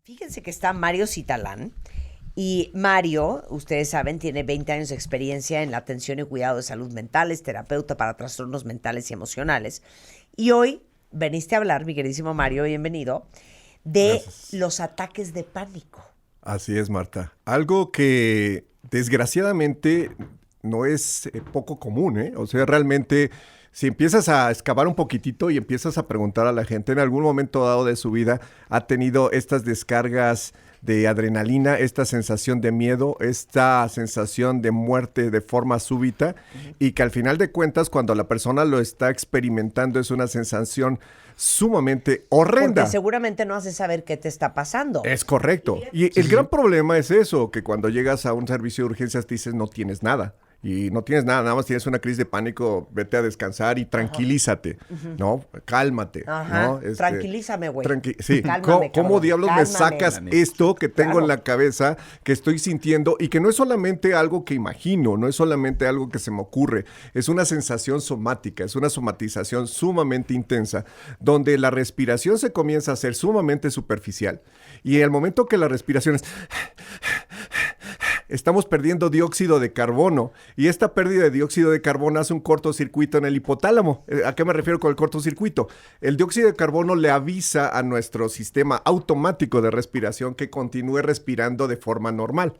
Fíjense que está Mario Citalán y Mario, ustedes saben, tiene 20 años de experiencia en la atención y cuidado de salud mental, es terapeuta para trastornos mentales y emocionales. Y hoy veniste a hablar, mi queridísimo Mario, bienvenido, de Gracias. los ataques de pánico. Así es, Marta. Algo que desgraciadamente no es poco común, ¿eh? O sea, realmente, si empiezas a excavar un poquitito y empiezas a preguntar a la gente, en algún momento dado de su vida ha tenido estas descargas de adrenalina, esta sensación de miedo, esta sensación de muerte de forma súbita y que al final de cuentas, cuando la persona lo está experimentando, es una sensación sumamente horrenda. Porque seguramente no has de saber qué te está pasando. Es correcto. Y el gran problema es eso, que cuando llegas a un servicio de urgencias te dices no tienes nada. Y no tienes nada, nada más tienes una crisis de pánico, vete a descansar y tranquilízate, ¿no? Cálmate, Ajá. ¿no? Tranquilízame, güey. Sí. Cálmame, ¿Cómo cabrón. diablos me Cálmame. sacas esto que tengo Claro. en la cabeza, que estoy sintiendo y que no es solamente algo que imagino, no es solamente algo que se me ocurre, es una sensación somática, es una somatización sumamente intensa, donde la respiración se comienza a ser sumamente superficial y el momento que la respiración es... Estamos perdiendo dióxido de carbono y esta pérdida de dióxido de carbono hace un cortocircuito en el hipotálamo. ¿A qué me refiero con el cortocircuito? El dióxido de carbono le avisa a nuestro sistema automático de respiración que continúe respirando de forma normal.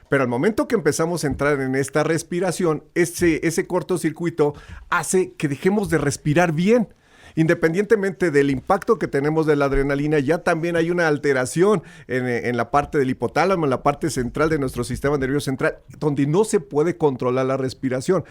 Pero al momento que empezamos a entrar en esta respiración, ese cortocircuito hace que dejemos de respirar bien. Independientemente del impacto que tenemos de la adrenalina, ya también hay una alteración en la parte del hipotálamo, en la parte central de nuestro sistema nervioso central, donde no se puede controlar la respiración.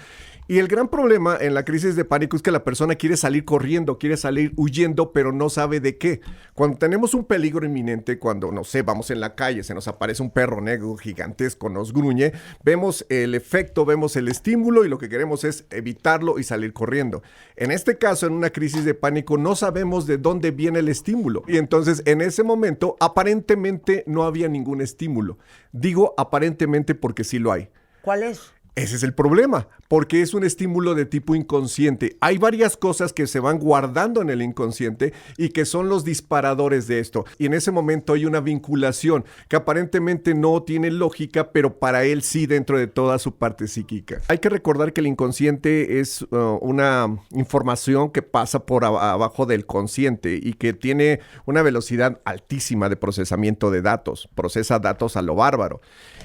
Y el gran problema en la crisis de pánico es que la persona quiere salir corriendo, quiere salir huyendo, pero no sabe de qué. Cuando tenemos un peligro inminente, cuando, no sé, vamos en la calle, se nos aparece un perro negro gigantesco, nos gruñe, vemos el efecto, vemos el estímulo y lo que queremos es evitarlo y salir corriendo. En este caso, en una crisis de pánico, no sabemos de dónde viene el estímulo. Y entonces, en ese momento, aparentemente no había ningún estímulo. Digo aparentemente porque sí lo hay. ¿Cuál es? Ese es el problema, porque es un estímulo de tipo inconsciente. Hay varias cosas que se van guardando en el inconsciente y que son los disparadores de esto. Y en ese momento hay una vinculación que aparentemente no tiene lógica, pero para él sí dentro de toda su parte psíquica. Hay que recordar que el inconsciente es una información que pasa por abajo del consciente y que tiene una velocidad altísima de procesamiento de datos. Procesa datos a lo bárbaro.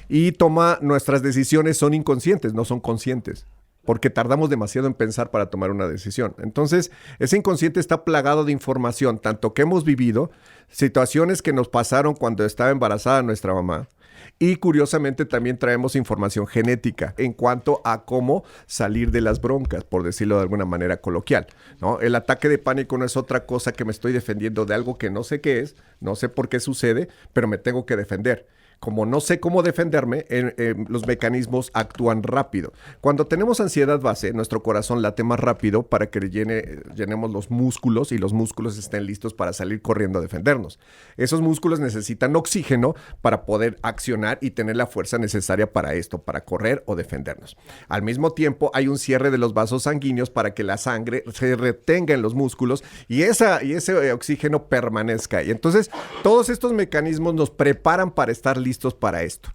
Y toma nuestras decisiones, son inconscientes, no son conscientes, porque tardamos demasiado en pensar para tomar una decisión. Entonces, ese inconsciente está plagado de información, tanto que hemos vivido, situaciones que nos pasaron cuando estaba embarazada nuestra mamá, y curiosamente también traemos información genética en cuanto a cómo salir de las broncas, por decirlo de alguna manera coloquial, ¿no? El ataque de pánico no es otra cosa que me estoy defendiendo de algo que no sé qué es, no sé por qué sucede, pero me tengo que defender. Como no sé cómo defenderme, los mecanismos actúan rápido. Cuando tenemos ansiedad base, nuestro corazón late más rápido para que llenemos los músculos y los músculos estén listos para salir corriendo a defendernos. Esos músculos necesitan oxígeno para poder accionar y tener la fuerza necesaria para esto, para correr o defendernos. Al mismo tiempo, hay un cierre de los vasos sanguíneos para que la sangre se retenga en los músculos y ese oxígeno permanezca. Y entonces, todos estos mecanismos nos preparan para estar listos para esto.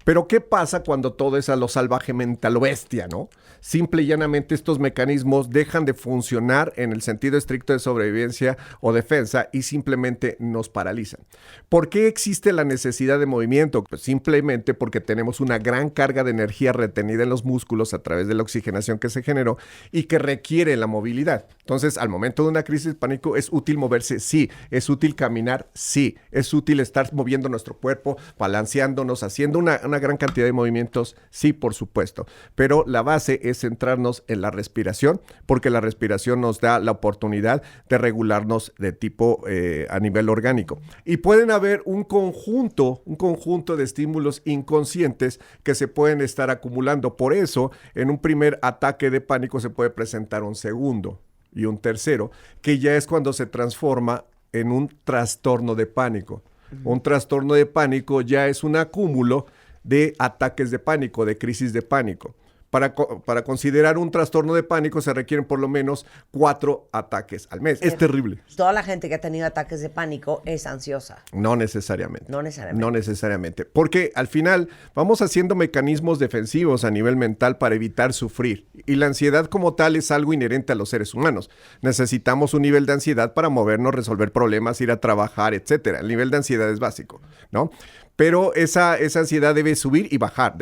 Pero ¿qué pasa cuando todo es a lo salvajemente, a lo bestia, ¿no? Simple y llanamente estos mecanismos dejan de funcionar en el sentido estricto de sobrevivencia o defensa y simplemente nos paralizan. ¿Por qué existe la necesidad de movimiento? Pues simplemente porque tenemos una gran carga de energía retenida en los músculos a través de la oxigenación que se generó y que requiere la movilidad. Entonces, al momento de una crisis de pánico, ¿es útil moverse? Sí. ¿Es útil caminar? Sí. ¿Es útil estar moviendo nuestro cuerpo, balanceándonos, haciendo una gran cantidad de movimientos? Sí, por supuesto. Pero la base es centrarnos en la respiración, porque la respiración nos da la oportunidad de regularnos de tipo a nivel orgánico. Y pueden haber un conjunto de estímulos inconscientes que se pueden estar acumulando. Por eso, en un primer ataque de pánico se puede presentar un segundo y un tercero, que ya es cuando se transforma en un trastorno de pánico. Un trastorno de pánico ya es un acúmulo de ataques de pánico, de crisis de pánico. Para considerar un trastorno de pánico se requieren por lo menos 4 ataques al mes. Es terrible. Toda la gente que ha tenido ataques de pánico es ansiosa. No necesariamente. No necesariamente. No necesariamente. Porque al final vamos haciendo mecanismos defensivos a nivel mental para evitar sufrir. Y la ansiedad como tal es algo inherente a los seres humanos. Necesitamos un nivel de ansiedad para movernos, resolver problemas, ir a trabajar, etcétera. El nivel de ansiedad es básico, ¿no? Pero esa ansiedad debe subir y bajar,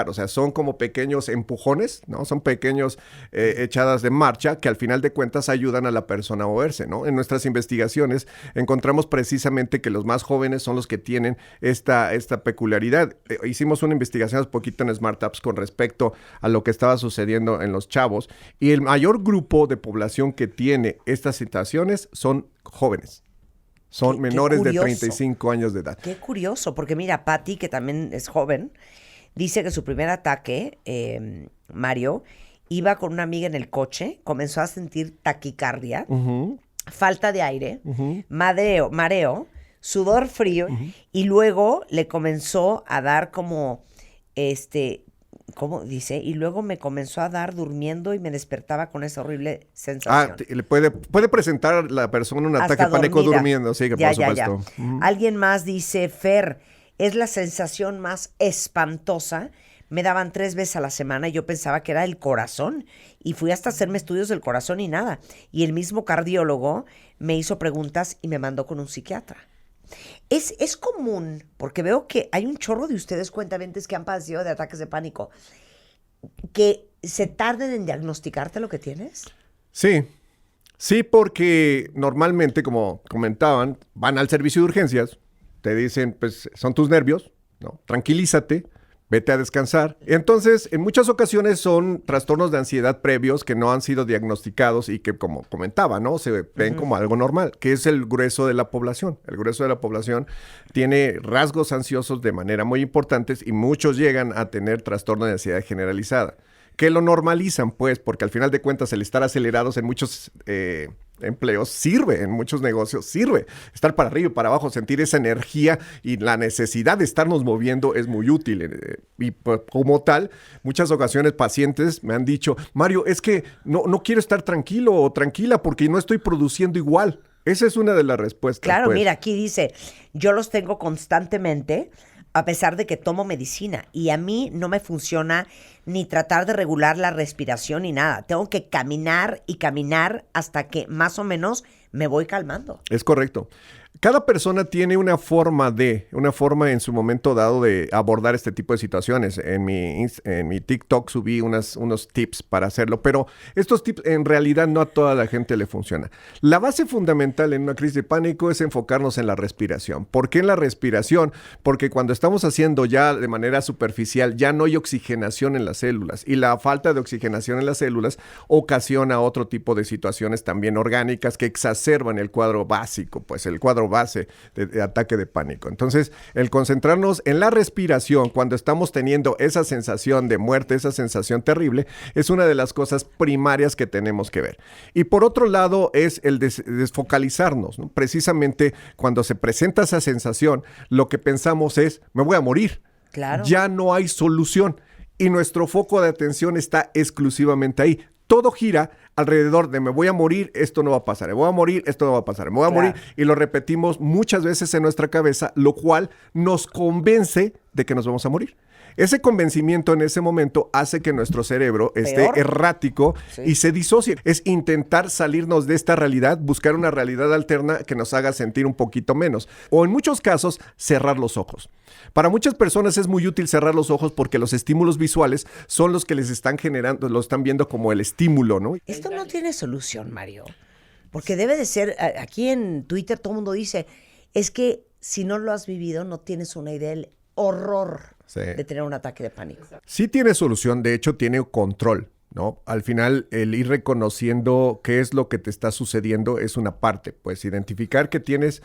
O sea, son como pequeños empujones, ¿no? Son pequeños echadas de marcha que al final de cuentas ayudan a la persona a moverse, ¿no? En nuestras investigaciones encontramos precisamente que los más jóvenes son los que tienen esta peculiaridad. Hicimos una investigación hace poquito en Smartups con respecto a lo que estaba sucediendo en los chavos y el mayor grupo de población que tiene estas situaciones son jóvenes. Son menores de 35 años de edad. Qué curioso, porque mira, Patty, que también es joven, dice que su primer ataque, Mario, iba con una amiga en el coche, comenzó a sentir taquicardia, falta de aire, mareo, sudor frío, y luego le comenzó a dar como, ¿cómo dice? Y luego me comenzó a dar durmiendo y me despertaba con esa horrible sensación. Le puede presentar a la persona un ataque de pánico durmiendo, sí, que por supuesto. Alguien más dice, Fer, es la sensación más espantosa. Me daban 3 veces a la semana y yo pensaba que era el corazón. Y fui hasta hacerme estudios del corazón y nada. Y el mismo cardiólogo me hizo preguntas y me mandó con un psiquiatra. Es común, porque veo que hay un chorro de ustedes cuentavientes que han padecido de ataques de pánico, que se tarden en diagnosticarte lo que tienes. Sí, porque normalmente, como comentaban, van al servicio de urgencias, te dicen, pues, son tus nervios, ¿no? Tranquilízate, vete a descansar. Entonces, en muchas ocasiones son trastornos de ansiedad previos que no han sido diagnosticados y que, como comentaba, ¿no? Se ven como algo normal, que es el grueso de la población. El grueso de la población tiene rasgos ansiosos de manera muy importantes y muchos llegan a tener trastorno de ansiedad generalizada, que lo normalizan, pues, porque al final de cuentas el estar acelerados en muchos empleos sirve, en muchos negocios sirve. Estar para arriba y para abajo, sentir esa energía y la necesidad de estarnos moviendo es muy útil. Y pues, como tal, muchas ocasiones pacientes me han dicho, Mario, es que no quiero estar tranquilo o tranquila porque no estoy produciendo igual. Esa es una de las respuestas. Claro, pues. Mira, aquí dice, yo los tengo constantemente a pesar de que tomo medicina y a mí no me funciona ni tratar de regular la respiración ni nada. Tengo que caminar y caminar hasta que más o menos me voy calmando. Es correcto. Cada persona tiene una forma en su momento dado de abordar este tipo de situaciones. En mi TikTok subí unos tips para hacerlo, pero estos tips en realidad no a toda la gente le funciona. La base fundamental en una crisis de pánico es enfocarnos en la respiración. ¿Por qué en la respiración? Porque cuando estamos haciendo ya de manera superficial, ya no hay oxigenación en las células y la falta de oxigenación en las células ocasiona otro tipo de situaciones también orgánicas que exacerban el cuadro básico, pues el cuadro base de ataque de pánico. Entonces, el concentrarnos en la respiración cuando estamos teniendo esa sensación de muerte, esa sensación terrible, es una de las cosas primarias que tenemos que ver. Y por otro lado, es el desfocalizarnos, ¿no? Precisamente cuando se presenta esa sensación, lo que pensamos es, me voy a morir. Claro. Ya no hay solución. Y nuestro foco de atención está exclusivamente ahí. Todo gira alrededor de me voy a morir, esto no va a pasar, me voy a morir, esto no va a pasar, me voy a morir, y lo repetimos muchas veces en nuestra cabeza, lo cual nos convence de que nos vamos a morir. Ese convencimiento en ese momento hace que nuestro cerebro esté errático y se disocie. Es intentar salirnos de esta realidad, buscar una realidad alterna que nos haga sentir un poquito menos. O en muchos casos, cerrar los ojos. Para muchas personas es muy útil cerrar los ojos porque los estímulos visuales son los que les están generando, lo están viendo como el estímulo, ¿no? Esto no tiene solución, Mario. Porque debe de ser, aquí en Twitter todo el mundo dice, es que si no lo has vivido no tienes una idea del horror de tener un ataque de pánico. Sí tiene solución, de hecho tiene control, ¿no? Al final, el ir reconociendo qué es lo que te está sucediendo es una parte, pues identificar que tienes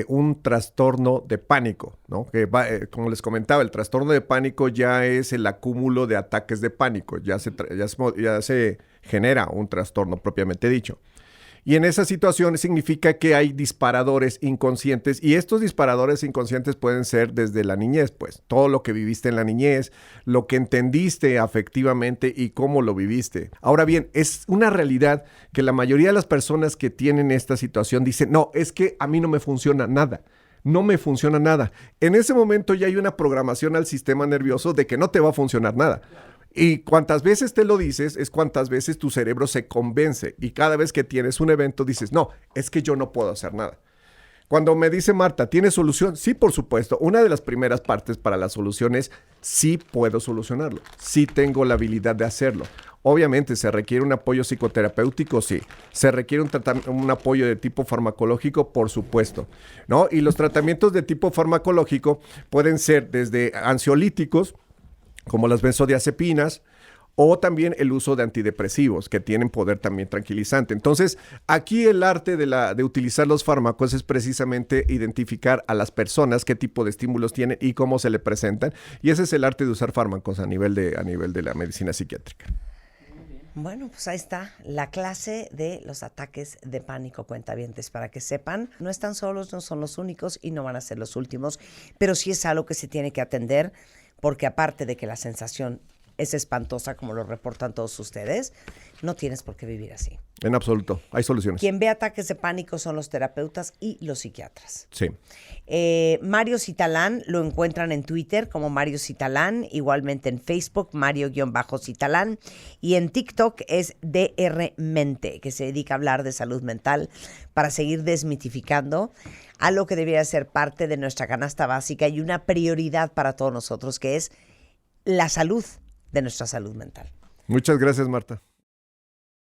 un trastorno de pánico, ¿no? Que como les comentaba, el trastorno de pánico ya es el acúmulo de ataques de pánico, ya se genera un trastorno propiamente dicho. Y en esa situación significa que hay disparadores inconscientes y estos disparadores inconscientes pueden ser desde la niñez, pues todo lo que viviste en la niñez, lo que entendiste afectivamente y cómo lo viviste. Ahora bien, es una realidad que la mayoría de las personas que tienen esta situación dicen, no, es que a mí no me funciona nada. No me funciona nada. En ese momento ya hay una programación al sistema nervioso de que no te va a funcionar nada. Y cuantas veces te lo dices, es cuantas veces tu cerebro se convence. Y cada vez que tienes un evento dices, no, es que yo no puedo hacer nada. Cuando me dice Marta, ¿tiene solución? Sí, por supuesto. Una de las primeras partes para la solución es, sí puedo solucionarlo. Sí tengo la habilidad de hacerlo. Obviamente, ¿se requiere un apoyo psicoterapéutico? Sí. ¿Se requiere un apoyo de tipo farmacológico? Por supuesto, ¿no? Y los tratamientos de tipo farmacológico pueden ser desde ansiolíticos, como las benzodiazepinas, o también el uso de antidepresivos, que tienen poder también tranquilizante. Entonces, aquí el arte de utilizar los fármacos es precisamente identificar a las personas, qué tipo de estímulos tienen y cómo se le presentan. Y ese es el arte de usar fármacos a nivel de la medicina psiquiátrica. Bueno, pues ahí está la clase de los ataques de pánico, cuentavientes, para que sepan, no están solos, no son los únicos y no van a ser los últimos, pero sí es algo que se tiene que atender, porque aparte de que la sensación es espantosa, como lo reportan todos ustedes, no tienes por qué vivir así. En absoluto, hay soluciones. Quien ve ataques de pánico son los terapeutas y los psiquiatras. Sí. Mario Citalán lo encuentran en Twitter como Mario Citalán, igualmente en Facebook, Mario-Citalán, y en TikTok es DR Mente, que se dedica a hablar de salud mental para seguir desmitificando algo que debería ser parte de nuestra canasta básica y una prioridad para todos nosotros, que es la salud de nuestra salud mental. Muchas gracias, Marta.